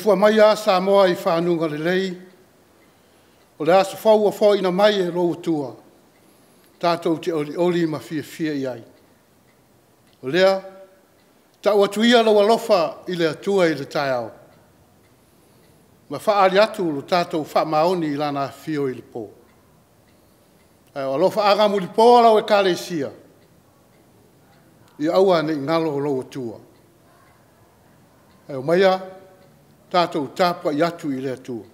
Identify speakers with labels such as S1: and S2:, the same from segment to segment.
S1: Taliaoa mai a Samoa I whanunga lelei. O le aso whau a whau ina mai e Lalotoa. Tātou te oli ma fia iai. O lea, tau atuia lau alofa I le atua I le Taeao. Ma whaari atu lo tātou wha maoni I lana fio I le pō. O alofa agamu li pō lau e kālesia. I aua ne ngalo o Lalotoa. O maia, tātou tāpa I atu I le atua.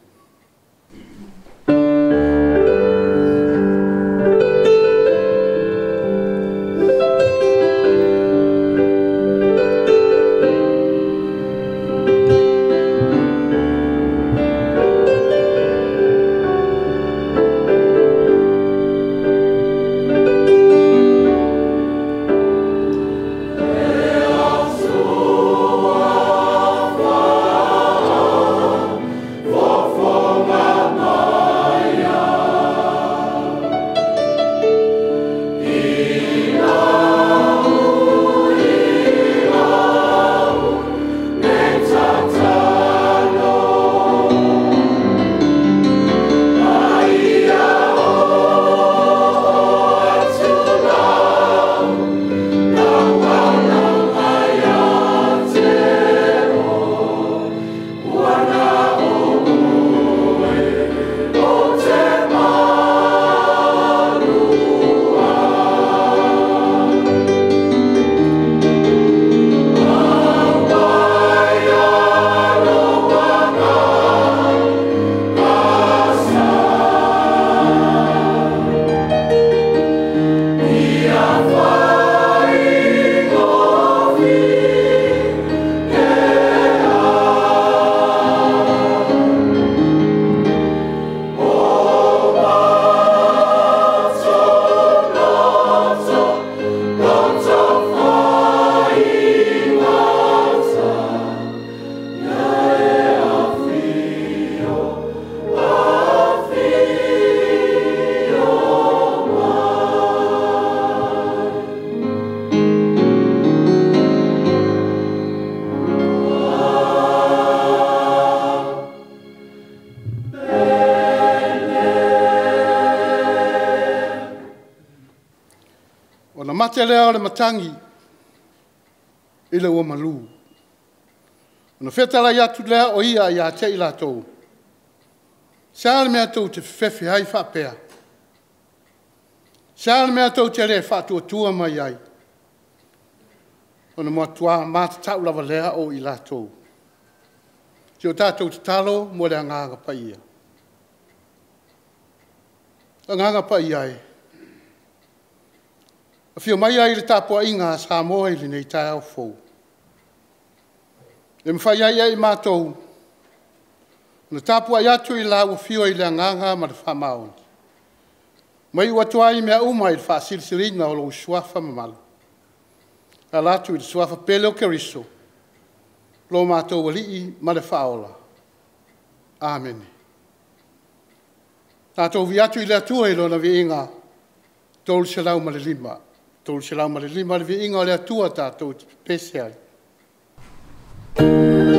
S1: Mate lea o le matangi I le ua malu. Ona whetala I atu lea o ia I a te I latou. Sea le mea tau te whewhi hai whapea. Sea le mea tau te rea whatua tua mai ai. Ona mua tua mata tau lava lea o I latou. Te o tātou te talo mo le anganga pa ia. Anganga pa ia ai. Fio mai ai le Tapuaiga Samoa I le nei Taeao fou. E mwhai ai mātou. Na tapua atu I la fio I le anganga ma le whamaoni. Mai ua tuai mea uma I le whaasirisirina o lo suafa mamalu. A latu I le suafa pele o keriso. Lo mātou walii ma le whaola. Amen. Tātou vi atu I le atua I lo na vi inga. Tolu selau ma le lima. Tolu selau ma le lima le vi inga o le atua tātou pese ai.
S2: Amen.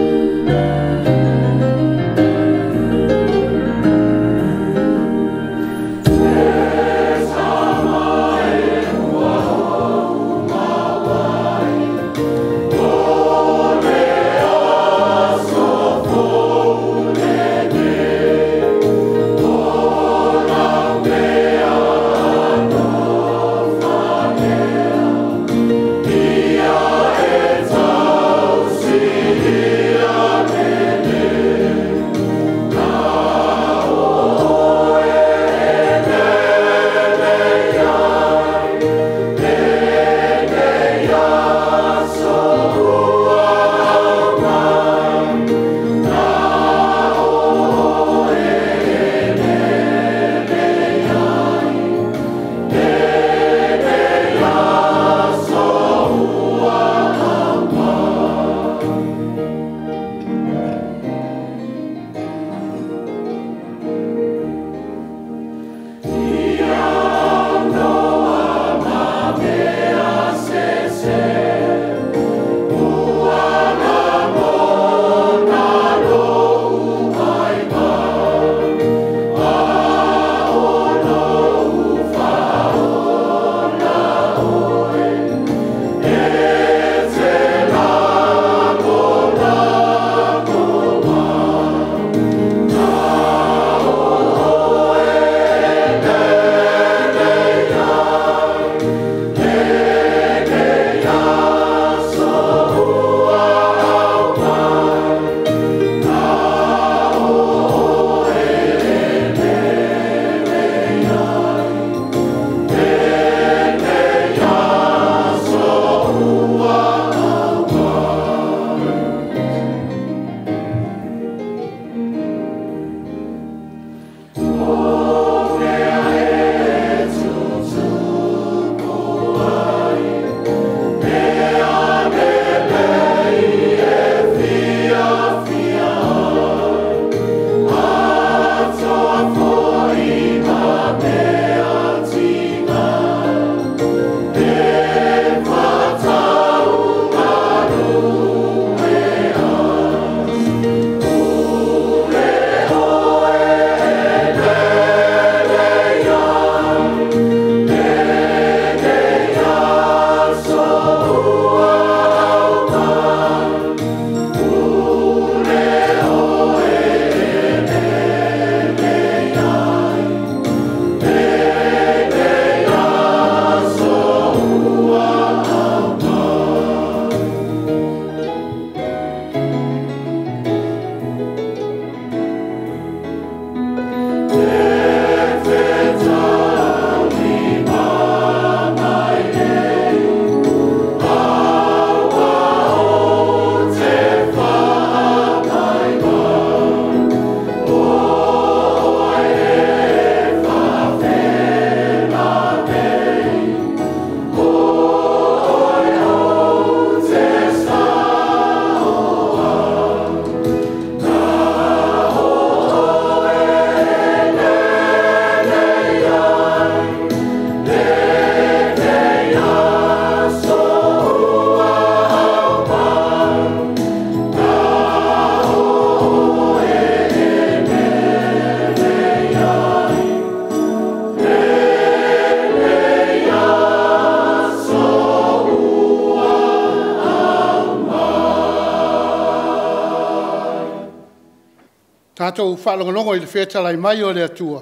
S1: Tātou whaalongonongo i le whetalai mai o le atua.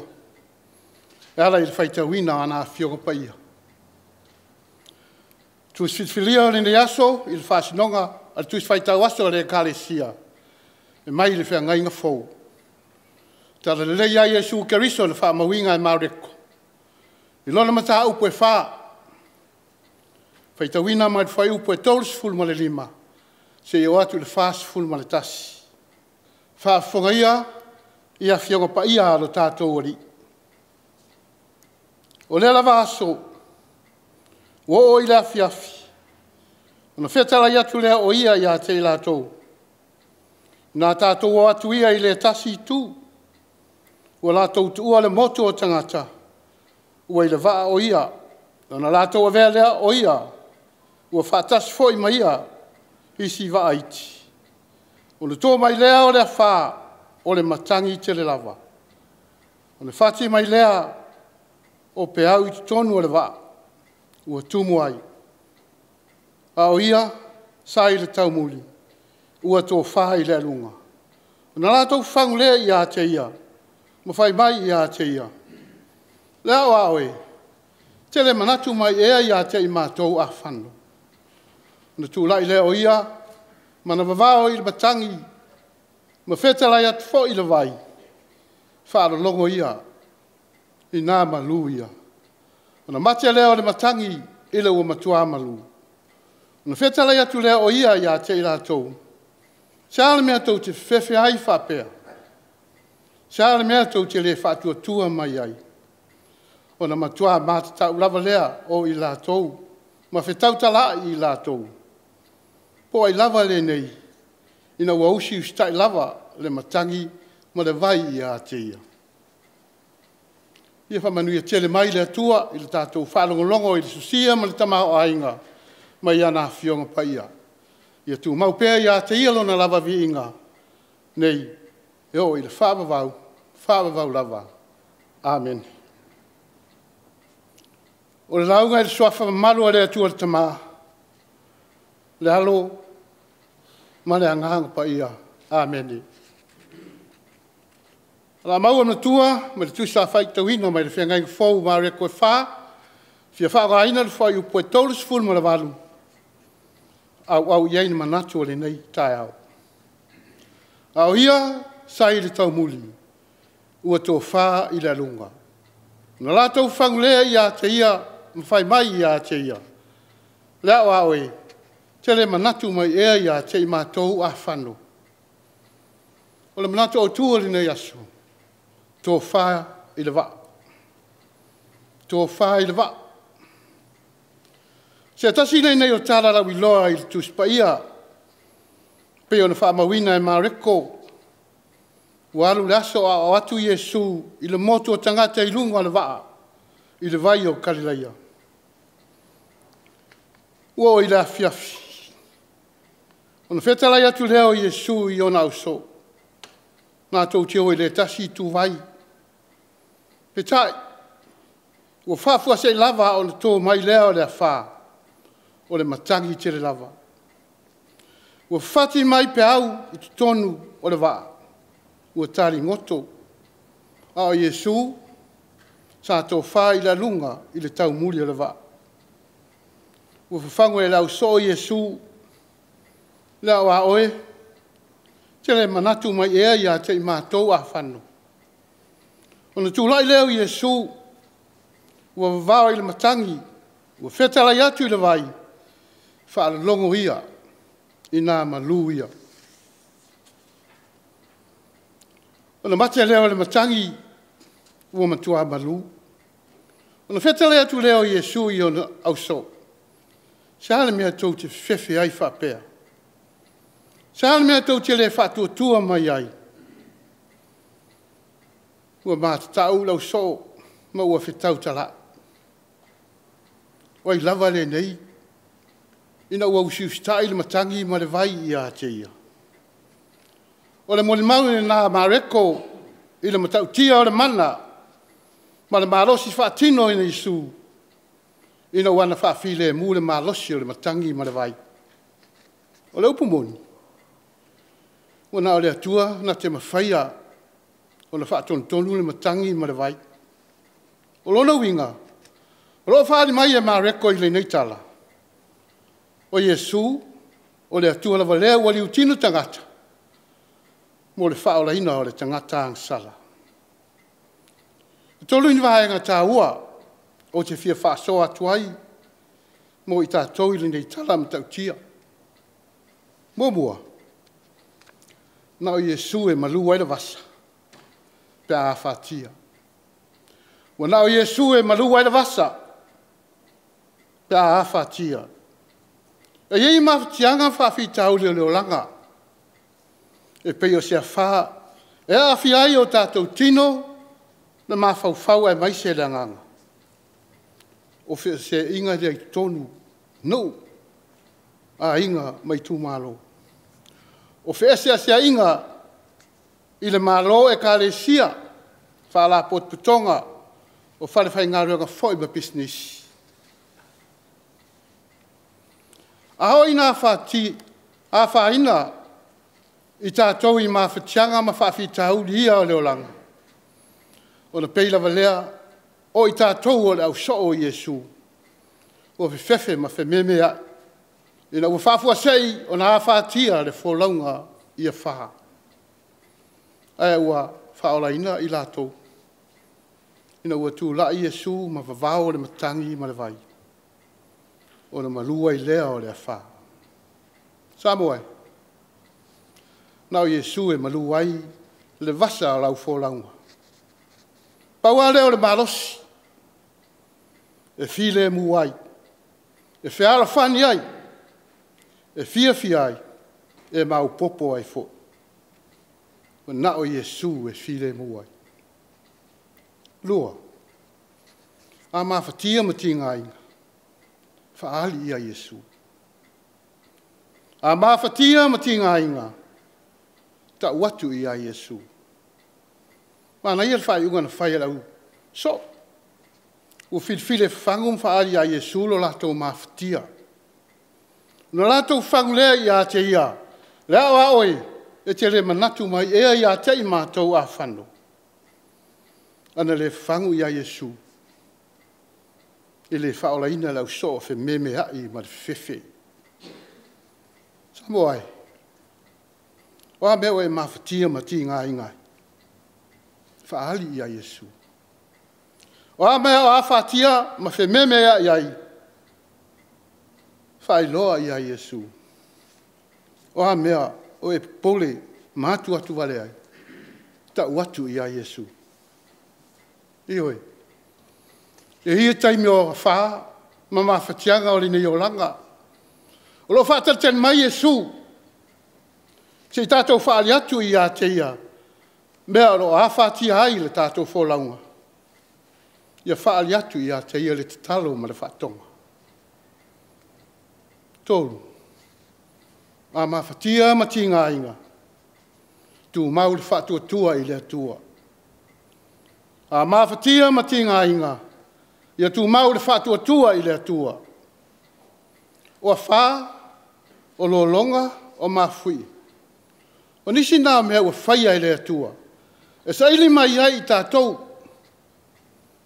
S1: E ala i le whaitawina ana whionga paia. Tuis whitwhilia o le ne aso i le whaasinonga, al tuis whaitau aso o le kālesia. E mai le whea ngainga fōu. Tala le lei ai Jesu Keriso le whaamawinga e maureko. I lona mata upo e wha. Whaitawina mai le whai upo e tolus fulma le lima. Se i o atu le whaas fulma le tasi. Whaafonga ia whionga pa ia alo tātou ori. O le lava aso, o i le afiafi. Ona whetala i atu lea o ia te i lātou. Nā tātou o atu ia i le tasi tū. Ua lātou tu ua le motu o tangata. Ua i le vaa o ia. Ona lātou a vea lea o ia. Ua whātasi fo i ma ia. Isi vaa iti. O le tō mai lea o le whā. O le matangi te le lava. O le whati mai lea. O pe au i tonu o le vaa. Ua tumu ai. A o ia. Sa i le taumuli. Ua tō whā i le alunga. O na lātou whangu lea i a te ia. Ma whai mai i a te ia. Lea o a oe. Te le manatu mai ea i a te i mātou a whanu. Na tūlai lea o ia. Mana wawao i le matangi. Ma whetalai atu fo i le vai. Whaaro longo ia. I nā malu ia. Ona matia lea o le matangi. I le ua matua malu. Ona whetalai atu lea o ia i a te i lātou. Seale mea tau te whewhi ai whapea. Seale mea tau te le whātua tua mai ai. Ona matua māta tau lava lea o i lātou. Ma whetau tala i lātou. Po ai lava le nei. Ina ua usi ustai lava le matangi ma le vai i a te ia. Ia whamanuia tele mai le atua i le tātou whalongolongo i le susia ma le tamao ainga. Ma ia nā whionga pa ia. Ia tu maupea i a te ia lona lava vi inga. Nei, e o i le whaavavau lava. Amen. O le launga i le soafa malu a le atua le tamaa. Le halo, ma le angahanga pa ia. Amen. La maua na tua, ma le tuisa whaitawina, ma le whiangai fōu ma reko e whā. Fia whaagaina le whai upo e tolus fulu ma le walu. Au iei na manatu o le nei Taeao. Au ia, sai le tau muli. Ua tō whā i le alunga. Na lātou whangulea i a te ia, mwhai mai i a te ia. Lea o aoe. Te le manatu mai ea i a te i mātou a whanu. O le manatu o tua li nei asu. Tō whā i le wā. Tō whā i le wā. Se tasi nei o tāra lau i loa i le tuspa ia. Peo na whaamawina e māreko. Walu le aso o atu Iesu i le motu o tangata i lunga le wā. I le vai o Kalilaia. Ua o i le afiafi. Ona whetalai atu leo Iesu i ona auso. Nā tau te o i le tasi tu vai. Petai. Ua whafua se lava o le tō mai leo le a whā. O le matangi te le lava. Ua whati mai pe au i te tonu o le wā. Ua tari ngoto. A o Iesu. Sa tō whā i la lunga i le tau muli o le wā. Ua whafango e lau so o Iesu. Lea wa oe, te le manatu mai ea ia te i mātou a whanu. Ona tūlai leo Iesu, ua wawao i le matangi, ua whetalai atu i le vai, whaala longo ia, i nā malu ia. Ona matea leo le matangi, ua matua malu. Ona whetalai atu leo Iesu i ona auso. Seale mea tau te whewhi ai whapea. Seale mea tau te le whatua tua mai ai. Ua māta tau lau so, ma ua whetau tala. Wai lava le nei. Ina ua usiustai le matangi ma le vai i a te ia. O le mole mau i nā mareko, i le matau tia o le mana, ma le marosi whaatino ina Isu. Ina wana whaafile mu le malosi o le matangi ma le vai. O le upumoni. Wana o le atua na te mawhaia O le whaatonu le matangi ma le vai. O lona winga. O lo whaari mai e maa reko i le neitala. O Yesu, o le atua lava lea wali utinu tangata. Mo le whaola ina o le tangata angsala. Tolu ni vahenga Taeaua, o te fia whaasoa atuai, mo i tātou i le neitala ma tautia. Mua. Na o Yesu e malu waila vasa. Pe a whaatia. Wa na o Yesu e malu waila vasa. Pe a whaatia. E iei mawhatianga whaafitau leo langa. E peo sea wha. E a whiai o tātou tino. Na mawhauwhau e mai se langanga. O whia se inga rei tonu. No. A inga mai tū malo. O whia se inga i le malo e ka le sia. Whala pot putonga. O whale whai ngā reonga whoi ma business. Aho ina whati. A whaina. I tātou i mawhatianga ma whawhitau lia o leolanga. O na peila valea, o i tātou o le au so o Yesu. O whiwhewe ma whememea. Ina ua whafua sei o na awhatia le wholaunga i a whaha. Aia ua whaola ina i lātou. Ina ua tūla i Yesu ma wawao le matangi ma le vai. O na malua i lea o le a whaha. Samoa. Nau Yesu e malua i le vasa o lau wholaunga. Paua leo le malosi. E file mu ai. E whiara whani ai. E fia ai. E mau popo ai fo. O na o Yesu e file mu ai. Lua. A mawhatia ma tinga inga. Whaali ia Yesu. A mawhatia ma tinga inga. Ta watu ia Yesu. Mana ia whai unga na whai alau. So, o whilwhile whangum whaari a Yesu lo lato mawhatia. No lato whangu lea i a te ia. Lea wa oi, e te le manatu mai ea i a te i mātou a whanu. Ana le whangu i a Yesu. E le whaola ina lau so o whi meme hai ma le whewhe. Samoa ai. Oa meo e mawhatia ma ti ngā ingai. Whaali i a Yesu. O a mea o a whatia ma whe memea i ai. Whailoa i a Yesu. O a mea o e pole mātu atu wale ai. Ta watu i a Yesu. Ioi. E hia taimi o wha, ma mawhatianga o line i o langa. O lo whaatatene mai Yesu. Se tātou whaali atu i a te ia. Mea ro a whaatia ai le tātou wholaunga. Ia whaali atu i a te ia le te talo ma le whaatonga. Tolu. A mawhatia ma ti ngā inga. Tu mau le whaatua tua i le atua. A mawhatia ma ti ngā inga. Ia tu mau le whaatua tua i le atua. O a wha, o lo longa, o mawhui. O nisi nā mea ua whaia i le atua. E sa ili mai ai i tātou.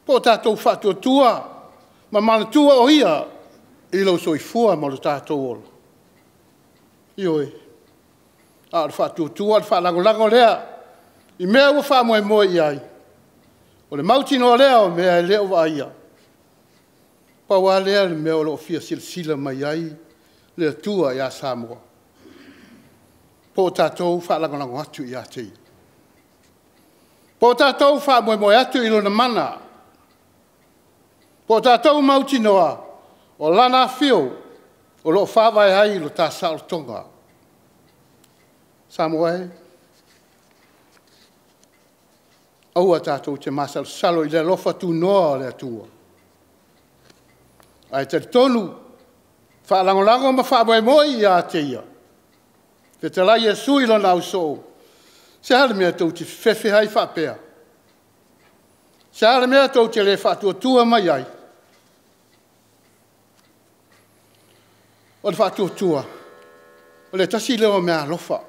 S1: Po tātou whaatua tua. Ma mana tua o ia. I lau soifua ma lo tātou ola. Ioi. A le whaatua tua, le whaalango lea. I mea ua whaamoe moe i ai. O le mautino lea o mea e leo wa ia. Paua lea le mea o lo fia sila mai ai. Le atua i a Samoa. Po tātou whaalango atu i a tei. Po tātou whaamoe atu i lona mana. Po tātou mauti noa, o lana whio, o lo whawai hai lo tā saotonga. Samoa e. Aua tātou te masal salo i le lofa tu noa o le atua. Ai te tonu, whaalango ma whaamoe i a teia. Te te lai e sui lona au soo. Se hale mea tau te whewhe hai whapea. Se hale mea tau te le whaatua tua mai ai. O le whaatua tua. O le tasi leo mea lofa.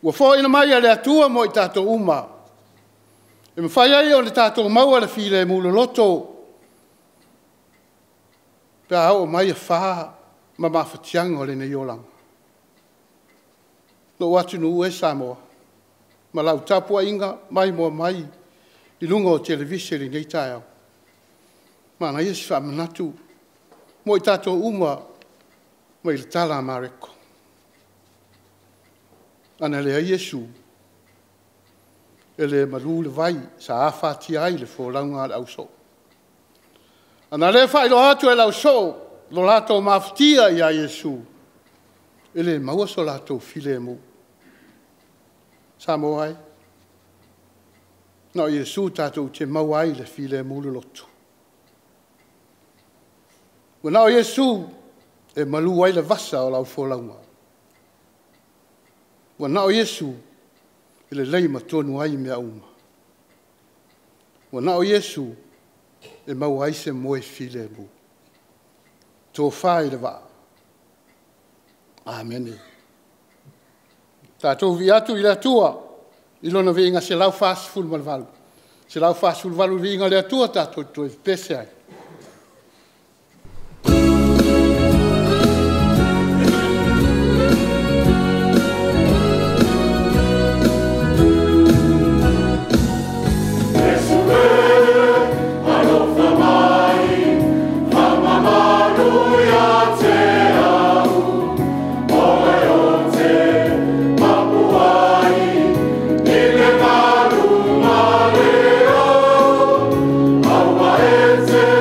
S1: Ua fōina mai a le atua mo i tātou uma. E mwhai ai o le tātou maua le file mulu loto. Pea hao mai e wha ma mawhatianga o le nei olanga. Lo watu nu ue Samoa. Ma lau Tapuaiga mai moa mai I lunga o televisioni nei Taeao. Ma na isi whamanatu. Mo I tātou uma ma I le tala mareko. Ana lea Iesu. E le malu le vai sa awhati ai le fōlaunga au so. Ana le whailo atu e lau so. Lo lato mawhtia I a Iesu. E le maua so lato file mu. Samoa ai. No Iesu tātou te maua ai le file mulu lotu. Wana o Iesu e malu ai le vasa o lau fōlaunga. Wana o Iesu e le lei matonu ai mea uma. Wana o Iesu e mau ai se moe file mu. Tō whai le wa. Amen. Tātou vi atu I le atua. I lona vi inga se lau fast full malvalu. Se lau fast full valu vi inga le atua tātou to e pese ai.
S2: Say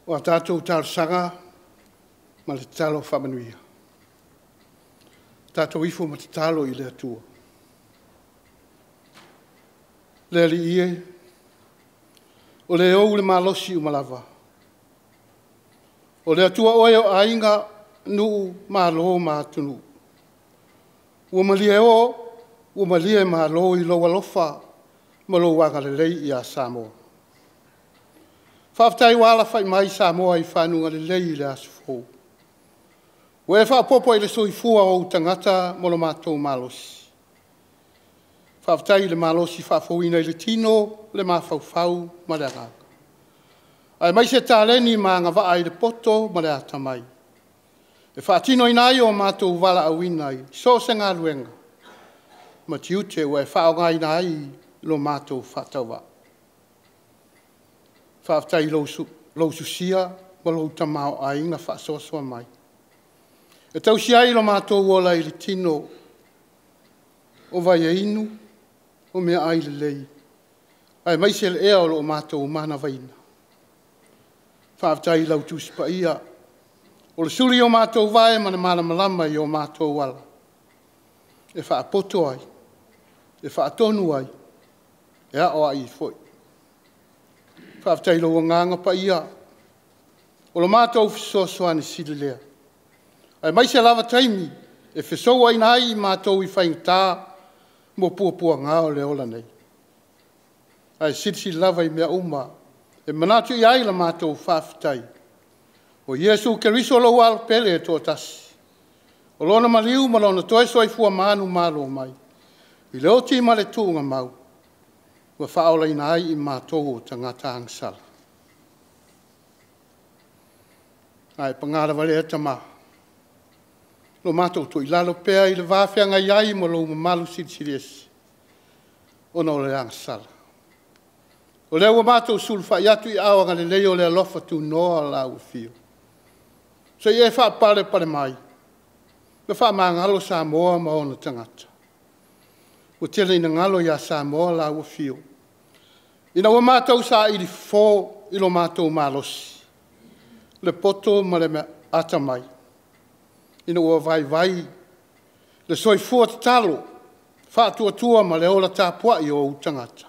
S1: o a tātou tārsanga ma le talo whamanuia. Tātou ifo ma te talo i le atua. Le li ie, o le ou le malosi o malava. O le atua oe o ainga nuu malo mātunu. Ua malie ua malie malo i loa lofa ma lo wanga le lei i a Samoa. Whaftai wala whai mai Samoa i whanunga le lei i le asufo. Ua e whapopo i le soifua o tangata mo lo mātou malosi. Whaftai le malosi whafouina i le tino le mawhauwhau ma le angaka. Ai mai se tāleni ma ngā i le poto ma le atamai. E whaatino inai o mātou wala awina i so se ngā luenga. Ma tiute ua e whaonga inai lo mātou whatawa. Whaaftai lau susia ma lau tamao a inga whaasoasua mai. E tau si ai lo mātou wola i le tino o vai e inu o mea ai le lei. Ai mai se le ea o lo mātou mana vaina. Whaaftai lau tuspa ia. O le suri o mātou vae ma le malamalama i o mātou wala. E whaapoto ai. E whaatonu ai. E a o ai foi. Whaaftai lau nganga pa ia. O lo mātou fisosoani sili lea. Ai mai se lava taimi. E whisou ai nai i mātou i whaingtā. Mo puapua ngā o le ola nei. Ai sisi lava i mea uma. E manatu i ai la mātou whaaftai. O Yesu Keriso lo al pele e tō tasi. O lona maliu ma lona toe soifua manu malo mai. I leo ti ma le tūnga mau. Wa whaola ina ai i mātou o tangata angsala. Ai pangara wale e tama. Lo mātou to i lalo pēa i le wāwhianga iai ma lo malu sirisiesi. O na o le angsala. O leo mātou sulfa i atu i awanga le leo le alofa tu noa la ufio. So i e wha pare mai. Le wha maa ngalo Samoa ma ona tangata. O tele ina ngalo ia Samoa la ufio. Ina ua mātou sa iri fō ilo mātou malosi. Le poto ma le mea atamai. Ina ua vai. Le soifua te talo. Wha tua ma le ola Tapuaiga o utangata.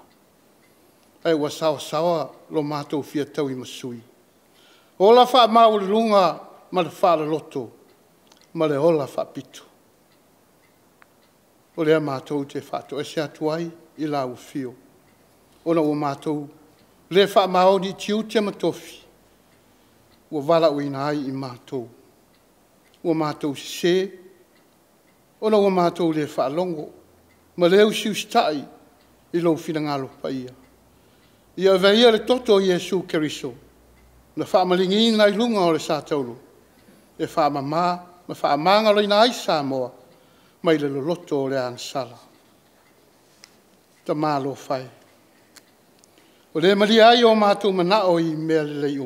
S1: Ai ua sawa lo mātou fia tau i masui. Ola wha maulunga ma le wha loto, ma le ola wha pitu. O lea mātou te whato e se atuai i la ufio. Ona ua mātou le wha maoni tiu te matofi. Ua wala uina ai i mātou. Ua mātou se, ona ua mātou le wha longo, ma leu siustai i lo finangalo pa ia. Ia veia le toto Yesu Keriso. Na whaamalingi nai lunga o le sātaulu. E whaamama, ma whaamanga lo ina ai Samoa. Mai le loloto o le ansala. Ta mālo whai. O le mali ai o mātou manao i mea le lei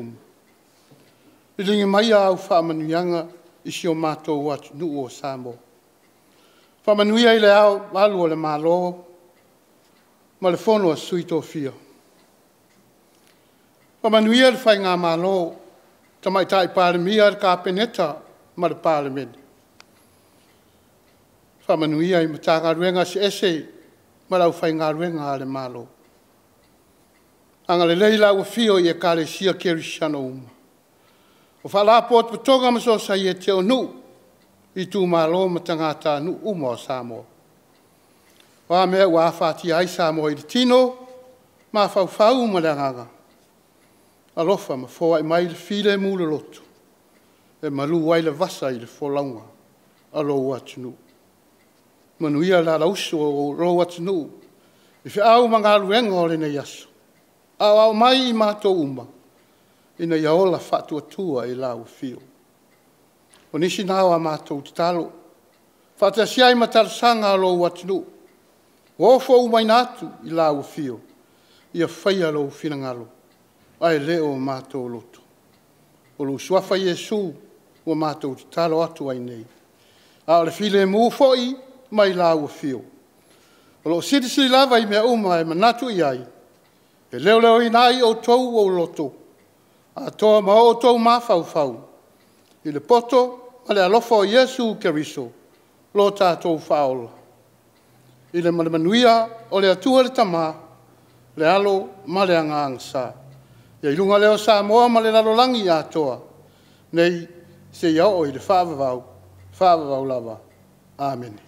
S1: I lingi mai au whaamanuianga isi o mātou watu nuu o Samoa. Whaamanuia i le au malu o le mālo. Ma le whono a sui Tofia. Whamanuia le whai ngā mālo, tamai tai pāremia le kāpeneta ma le pāremene. Whamanuia i matanga ruenga si ese, ma lau whai ngā ruenga a le mālo. Anga le leila ua fio i e kāre sia kerisiano uma. O whalapot patonga maso sa i e te o nu, i tū mālo matangata nu uma o Samoa. Wa mea ua awhati ai Samoa i le tino, ma whau ma le anganga. Alofa ma foa i mai le file mule lotu. E malu wai le vasa i le folaunga. Alo watunu. Manuia la lausu o ro watunu. I fi au manga luenga o le na yasu. Au mai i mato uma. Ina iaola fatu atua i lau fio. O nisi nawa mato utalo. Fata siai matarasanga alo watunu. Ofo umai natu i lau fio. Ia whaia lo finangalo. Ai leo mātou loto. O lu suafa Yesu o mātou te talo atu ai nei. A le file mū foi mai la ua fio. O lo sirisi lava i mea uma e manatu i ai. E leo i nai o tou o loto. A toa ma o tau mawhau, i le poto ma le alofa o Iesu Keriso, lo tātou whaola. I le manuia o le atua le tama, le alo ma le angang sa. Ia ilunga leo Samoa ma le lalolangi atoa, nei se iao i le whaavavau lava. Amen.